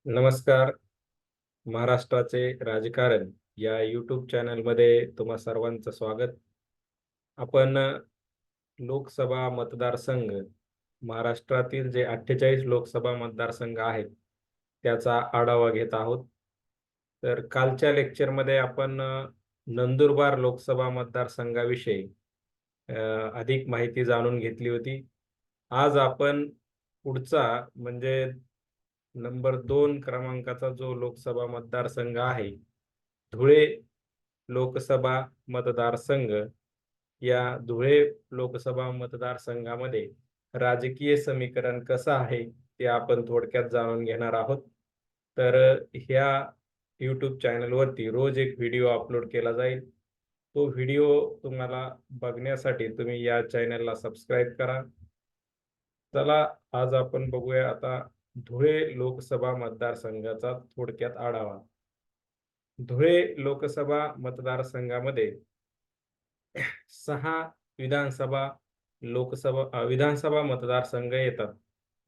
नमस्कार. महाराष्ट्राचे राजकारण या यूट्यूब चॅनलमध्ये तुम्हा सर्वांचं स्वागत. आपण लोकसभा मतदारसंघ, महाराष्ट्रातील जे 48 लोकसभा मतदारसंघ आहेत, त्याचा आढावा घेत आहोत. तर कालच्या लेक्चरमध्ये आपण नंदुरबार लोकसभा मतदारसंघाविषयी अ, अधिक माहिती जाणून घेतली होती. आज आपण पुढचा म्हणजे नंबर 2 क्रमांकाचा जो लोकसभा मतदारसंघ आहे, धुळे लोकसभा मतदारसंघ, या धुळे लोकसभा मतदारसंघामध्ये राजकीय समीकरण कसं आहे ते आपण थोडक्यात जाणून घेणार आहोत. तर ह्या यूट्यूब चॅनलवरती रोज एक व्हिडिओ अपलोड केला जाईल. तो व्हिडिओ तुम्हाला बघण्यासाठी तुम्ही या चॅनलला सबस्क्राईब करा. चला, आज आपण बघूया आता धुळे लोकसभा मतदारसंघाचा थोडक्यात आढावा. धुळे लोकसभा मतदारसंघामध्ये 6 विधानसभा विधानसभा मतदारसंघ येतात.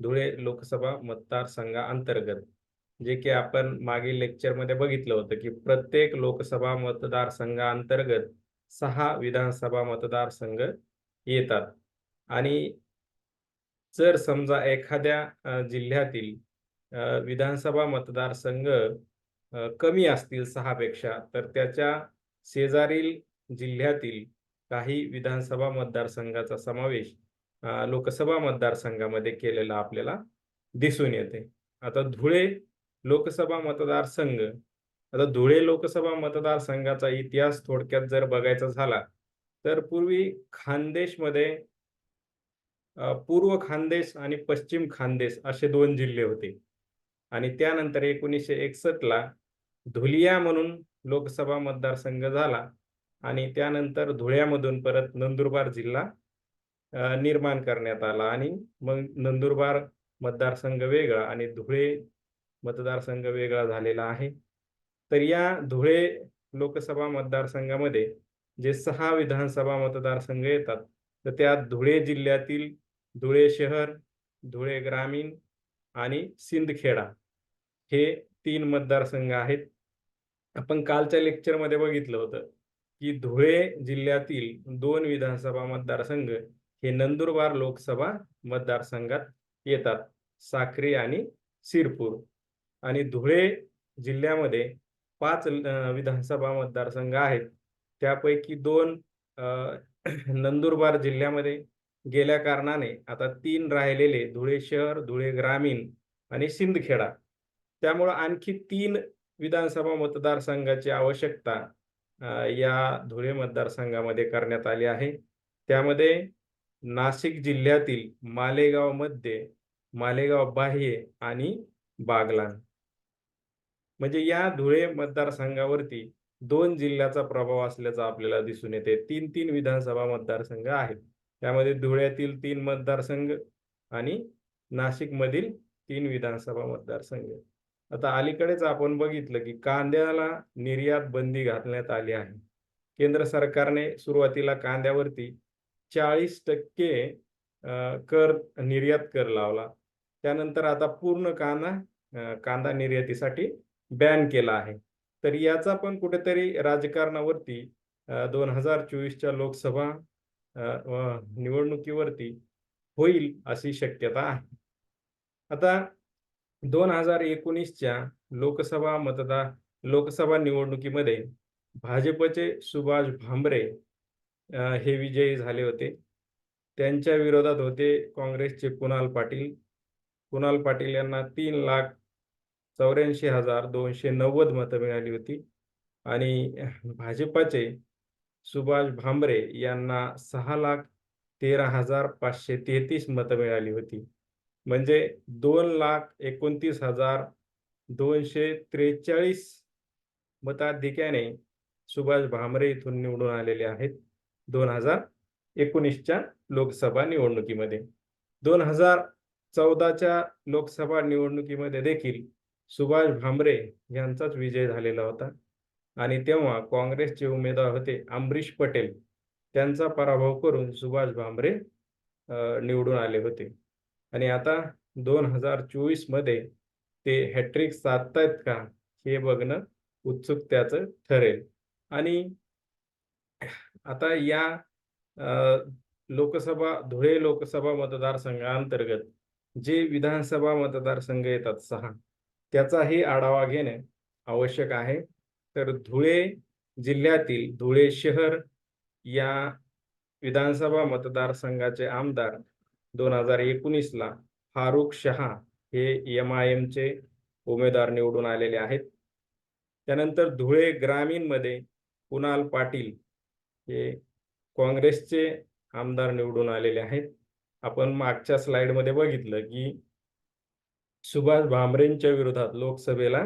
धुळे लोकसभा मतदारसंघाअंतर्गत, जे की आपण मागील लेक्चरमध्ये बघितलं होतं की प्रत्येक लोकसभा मतदारसंघाअंतर्गत 6 विधानसभा मतदारसंघ येतात. आणि जर समजा एखाद्या जिल्ह्यातील विधानसभा मतदारसंघ कमी असतील 6 पेक्षा, तर त्याच्या शेजारील जिल्ह्यातील काही विधानसभा मतदारसंघाचा समावेश लोकसभा मतदारसंघामध्ये केलेला आपल्याला दिसून येते. आता धुळे लोकसभा मतदारसंघाचा इतिहास थोडक्यात जर बघायचा झाला, तर पूर्वी खानदेशमध्ये पूर्व खानदेश आणि पश्चिम खानदेश असे 2 जिल्हे होते. आणि त्यानंतर 1961 ला धुलिया म्हणून लोकसभा मतदारसंघ झाला आणि त्यानंतर धुळ्यामधून परत नंदुरबार जिल्हा निर्माण करण्यात आला आणि मग नंदुरबार मतदारसंघ वेगळा आणि धुळे मतदारसंघ वेगळा झालेला आहे. तर या धुळे लोकसभा मतदारसंघामध्ये जे 6 विधानसभा मतदारसंघ येतात, तर त्यात धुळे जिल्ह्यातील धुळे शहर, धुळे ग्रामीण आणि सिंदखेडा हे 3 मतदारसंघ आहेत. आपण कालच्या लेक्चरमध्ये बघितलं होतं की धुळे जिल्ह्यातील 2 विधानसभा मतदारसंघ हे नंदुरबार लोकसभा मतदारसंघात येतात, साक्री आणि शिरपूर. आणि धुळे जिल्ह्यामध्ये 5 विधानसभा मतदारसंघ आहेत. त्यापैकी 2 नंदुरबार जिल्ह्यामध्ये गेल्या कारणाने आता 3 राहिलेले धुळे शहर, धुळे ग्रामीण आणि सिंदखेडा. त्यामुळं आणखी 3 विधानसभा मतदारसंघाची आवश्यकता या धुळे मतदारसंघामध्ये करण्यात आली आहे. त्यामध्ये नाशिक जिल्ह्यातील मालेगाव मध्य, मालेगाव बाह्य आणि बागलाण, म्हणजे या धुळे मतदारसंघावरती 2 जिल्ह्याचा प्रभाव असल्याचं आपल्याला दिसून येते. 3-3 विधानसभा मतदारसंघ आहेत. त्यामध्ये धुळ्यातील 3 मतदारसंघ आणि नाशिकमधील 3 विधानसभा मतदारसंघ. आता अलीकडेच आपण बघितलं की कांद्याला निर्यात बंदी घालण्यात आली आहे. केंद्र सरकारने सुरुवातीला कांद्यावरती 40% कर निर्यात कर लावला. त्यानंतर आता पूर्ण कांदा निर्यातीसाठी बॅन केला आहे. तर याचा पण कुठेतरी राजकारणावरती 2024च्या लोकसभा निवडणुकीवरती होईल अशी शक्यता आहे. आता 2019च्या लोकसभा निवडणुकीमध्ये भाजपचे सुभाष भामरे हे विजयी झाले होते. त्यांच्या विरोधात होते काँग्रेसचे कुणाल पाटील. कुणाल पाटील यांना 3,84,290 मतं मिळाली होती आणि भाजपाचे सुभाष भामरे यांना 6,13,533 मतं मिळाली होती. म्हणजे 2,29,243 मताधिक्याने सुभाष भामरे इथून निवडून आलेले आहेत 2019च्या लोकसभा निवडणुकीमध्ये. 2014च्या लोकसभा निवडणुकीमध्ये देखील सुभाष भामरे यांचाच विजय झालेला होता आणि तेव्हा काँग्रेसचे उमेदवार होते अमरीश पटेल. त्यांचा पराभव करून सुभाष भामरे निवडून आले होते. आणि आता 2024 मध्ये ते हॅट्रिक साधतायत का हे बघणं उत्सुकतेचं ठरेल. आणि आता या अ, धुळे लोकसभा मतदारसंघाअंतर्गत जे विधानसभा मतदारसंघ येतात 6, त्याचाही आढावा घेणे आवश्यक आहे. तर धुळे जिल्ह्यातील धुळे शहर या विधानसभा मतदारसंघाचे आमदार 2019ला फारुख शहा हे एम-आय-एमचे उमेदवार निवडून आलेले आहेत. त्यानंतर धुळे ग्रामीणमध्ये कुणाल पाटील हे काँग्रेसचे आमदार निवडून आलेले आहेत. आपण मागच्या स्लाइडमध्ये बघितलं, की सुभाष भामरेंच्या विरोधात लोकसभेला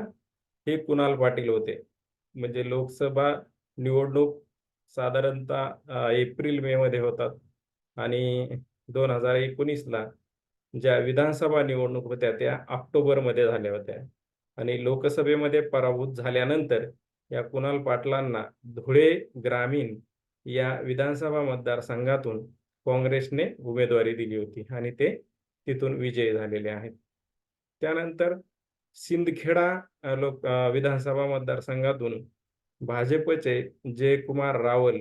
हे कुणाल पाटील होते. म्हणजे लोकसभा निवडणूक साधारणतः एप्रिल-मे मध्ये होतात आणि 2019ला ज्या विधानसभा निवडणूक होत्या त्या ऑक्टोबरमध्ये झाल्या होत्या आणि लोकसभेमध्ये पराभूत झाल्यानंतर या कुणाल पाटलांना धुळे ग्रामीण या विधानसभा मतदारसंघातून काँग्रेसने उमेदवारी दिली होती आणि ते तिथून विजयी झालेले आहेत. त्यानंतर सिंदखेडा विधानसभा मतदारसंघातून भाजपचे जयकुमार रावल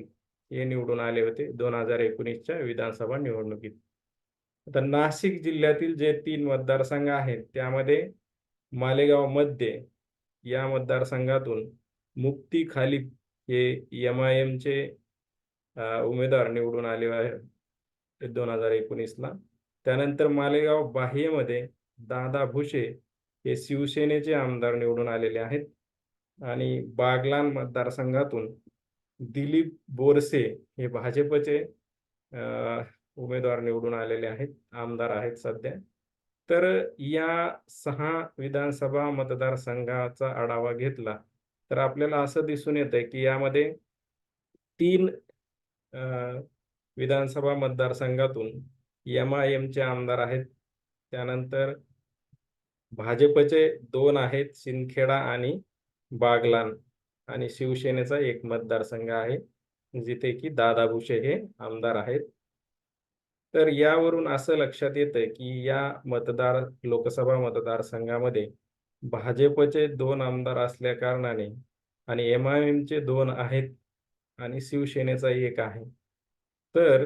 हे निवडून आले होते 2019च्या विधानसभा निवडणुकीत. आता नाशिक जिल्ह्यातील जे 3 मतदारसंघ आहेत त्यामध्ये मालेगाव मध्य या मतदारसंघातून मुफ्ती खालिद हे एम-आय-एमचे उमेदवार निवडून आले आहेत 2019ला. त्यानंतर मालेगाव बाह्यमध्ये दादा भुसे हे शिवसेनेचे आमदार निवडून आलेले आहेत आणि बागलाण मतदारसंघातून दिलीप बोरसे हे भाजपचे उमेदवार निवडून आलेले आहेत, आमदार आहेत सध्या. तर या 6 विधानसभा मतदारसंघाचा आढावा घेतला तर आपल्याला असं दिसून येतंय की यामध्ये 3 विधानसभा मतदारसंघातून एम-आय-एमचे आमदार आहेत. त्यानंतर भाजपचे 2 आहेत सिंदखेडा आणि बागलाण आणि शिवसेनेचा 1 मतदारसंघ आहे जिथे की दादा भुसे हे आमदार आहेत. तर यावरून असं लक्षात येतंय की या लोकसभा मतदारसंघामध्ये भाजपचे 2 आमदार असल्या कारणाने आणि एम-आय-एमचे 2 आहेत आणि शिवसेनेचा 1 आहे. तर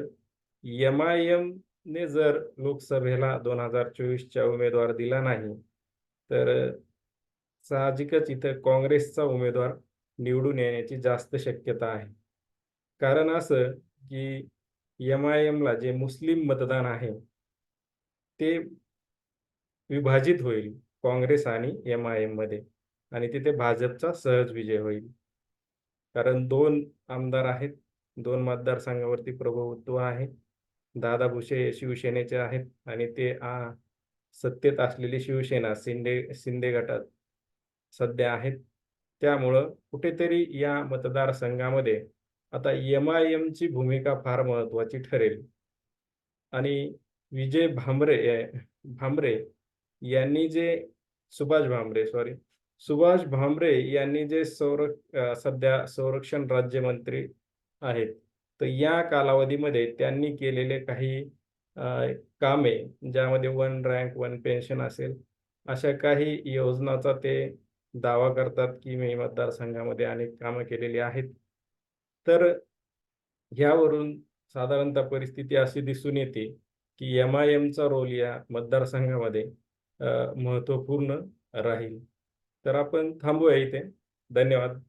एम-आय-एमने जर लोकसभेला 2024च्या उमेदवार दिला नाही, तर साहजिकच इथं काँग्रेसचा उमेदवार निवडून येण्याची जास्त शक्यता आहे. कारण असं की एम-आय-एमला जे मुस्लिम मतदान आहे, ते विभाजित होईल काँग्रेस आणि एम-आय-एममध्ये आणि तिथे भाजपचा सहज विजय होईल. कारण 2 आमदार आहेत, 2 मतदारसंघावरती प्रभुत्व आहे. दादा भुसे शिवसेनेचे आहेत आणि ते सत्तेत असलेली शिवसेना शिंदे गटात सध्या आहेत. त्यामुळं कुठेतरी या मतदारसंघामध्ये आता एम-आय-एमची भूमिका फार महत्त्वाची ठरेल आणि विजय भामरे यांनी जे सुभाष भामरे यांनी जे सध्या संरक्षण राज्यमंत्री आहेत. तर या कालावधीमध्ये त्यांनी केलेले काही कामे ज्यामध्ये वन रँक वन पेन्शन असेल, अशा काही योजनाचा ते दावा करतात की मी मतदारसंघामध्ये अनेक कामं केलेली आहेत. तर यावरून साधारणतः परिस्थिती अशी दिसून येते की एम-आय-एमचा रोल या मतदारसंघामध्ये महत्त्वपूर्ण राहील. तर आपण थांबूया इथे. धन्यवाद.